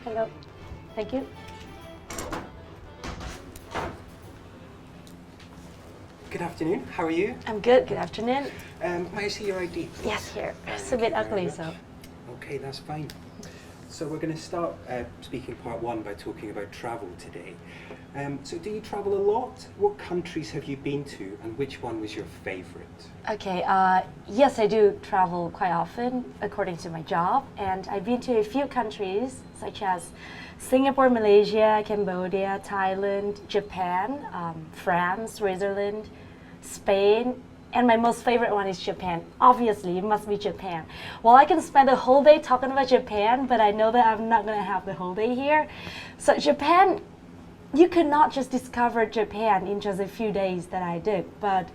Hello. Thank you. Good afternoon. How are you? I'm good. Good afternoon. May I see your ID? Please? Yes, here. It's a bit ugly, so. Okay, that's fine. So we're going to start speaking part one by talking about travel today. So do you travel a lot? What countries have you been to, and which one was your favorite? Okay, yes, I do travel quite often according to my job, and I've been to a few countries such as Singapore, Malaysia, Cambodia, Thailand, Japan, France, Switzerland, Spain, and my most favorite one is Japan. Obviously, it must be Japan. Well, I can spend the whole day talking about Japan, but I know that I'm not going to have the whole day here. So Japan, you could not just discover Japan in just a few days that I did, but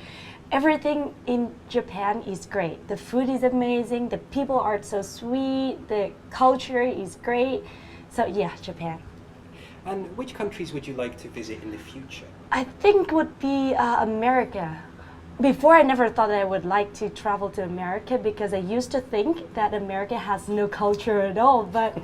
everything in Japan is great. The food is amazing, the people are so sweet, the culture is great. So yeah, Japan. And which countries would you like to visit in the future? I think would be America. Before, I never thought that I would like to travel to America because I used to think that America has no culture at all. But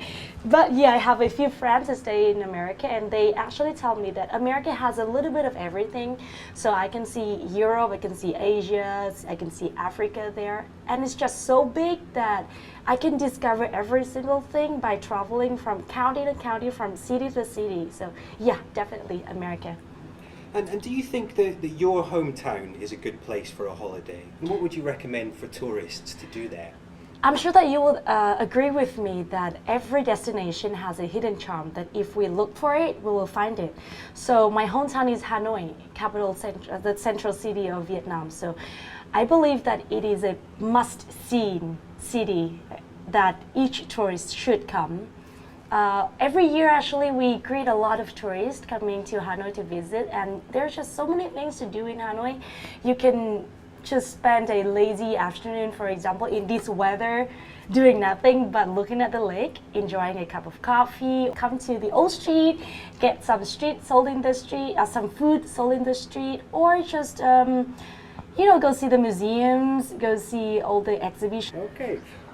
yeah, I have a few friends that stay in America, and they actually tell me that America has a little bit of everything. So I can see Europe, I can see Asia, I can see Africa there. And it's just so big that I can discover every single thing by traveling from county to county, from city to city. So yeah, definitely America. And do you think that your hometown is a good place for a holiday? And what would you recommend for tourists to do there? I'm sure that you will agree with me that every destination has a hidden charm that if we look for it, we will find it. So my hometown is Hanoi, the central city of Vietnam. So I believe that it is a must-see city that each tourist should come. Every year, actually, we greet a lot of tourists coming to Hanoi to visit, and there's just so many things to do in Hanoi. You can just spend a lazy afternoon, for example, in this weather, doing nothing but looking at the lake, enjoying a cup of coffee, come to the old street, get some street sold in the street, some food sold in the street, or just go see the museums, go see all the exhibitions.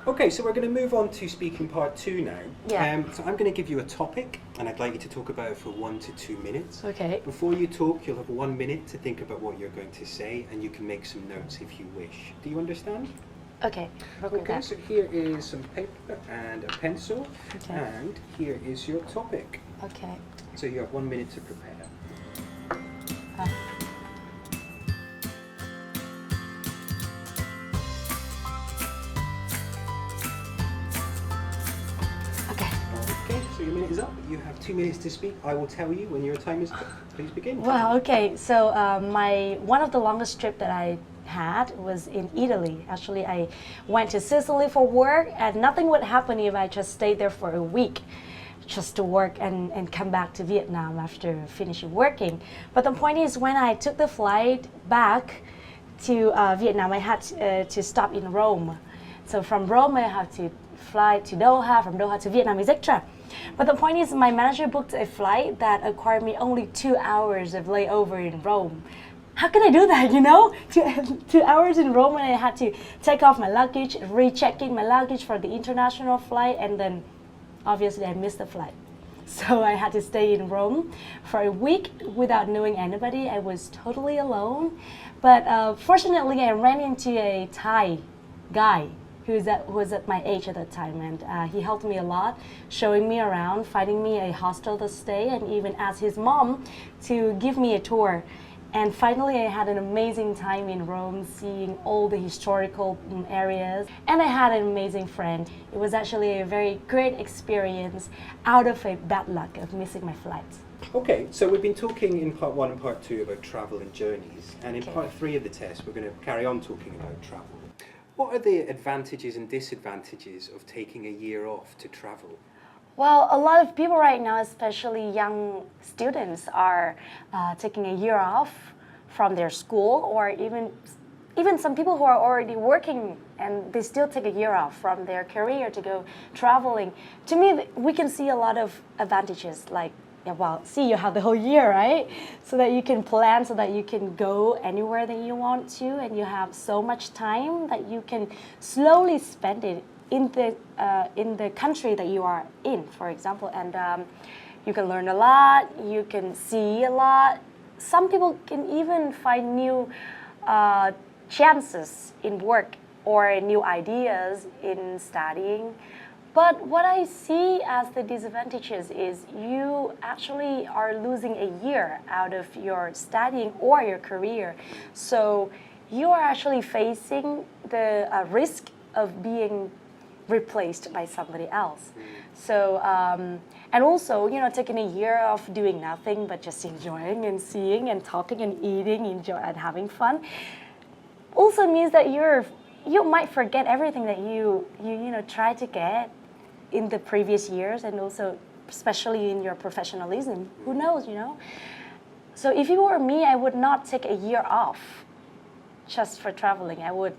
Okay, so we're going to move on to speaking part two now. Yeah. So I'm going to give you a topic, and I'd like you to talk about it for 1 to 2 minutes. Okay. Before you talk, you'll have 1 minute to think about what you're going to say, and you can make some notes if you wish. Do you understand? Okay. Okay, so here is some paper and a pencil, Okay. and here is your topic. Okay. So you have 1 minute to prepare. Okay, so your minute is up. You have 2 minutes to speak. I will tell you when your time is up. Please begin. Wow, okay. So one of the longest trip that I had was in Italy. Actually, I went to Sicily for work, and nothing would happen if I just stayed there for a week just to work and come back to Vietnam after finishing working. But the point is, when I took the flight back to Vietnam, I had to stop in Rome. So from Rome, I have to fly to Doha, from Doha to Vietnam, etc. But the point is, my manager booked a flight that acquired me only 2 hours of layover in Rome. How can I do that, 2 hours in Rome, and I had to take off my luggage, recheck in my luggage for the international flight, and then obviously I missed the flight. So I had to stay in Rome for a week without knowing anybody. I was totally alone. But fortunately, I ran into a Thai guy who was at my age at that time, and he helped me a lot, showing me around, finding me a hostel to stay, and even asked his mom to give me a tour. And finally, I had an amazing time in Rome, seeing all the historical areas, and I had an amazing friend. It was actually a very great experience out of a bad luck of missing my flight. Okay, so we've been talking in part one and part two about travel and journeys, and in Okay. part three of the test, we're going to carry on talking about travel. What are the advantages and disadvantages of taking a year off to travel? Well, a lot of people right now, especially young students, are taking a year off from their school, or even some people who are already working and they still take a year off from their career to go traveling. To me, we can see a lot of advantages, like, see, you have the whole year, right? So that you can plan, so that you can go anywhere that you want to, and you have so much time that you can slowly spend it in the country that you are in, for example, and you can learn a lot, you can see a lot. Some people can even find new chances in work or new ideas in studying. But what I see as the disadvantages is you actually are losing a year out of your studying or your career. So you are actually facing the risk of being replaced by somebody else. So, and also, taking a year of doing nothing but just enjoying and seeing and talking and eating, and having fun, also means that you might forget everything that you tried to get in the previous years, and also especially in your professionalism. Who knows, So if you were me, I would not take a year off just for traveling. I would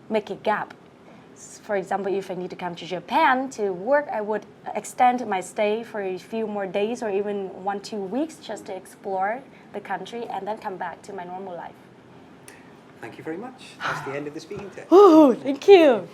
make a gap. For example, if I need to come to Japan to work, I would extend my stay for a few more days or even 1-2 weeks just to explore the country and then come back to my normal life. Thank you very much. That's the end of the speaking test. Oh, thank you.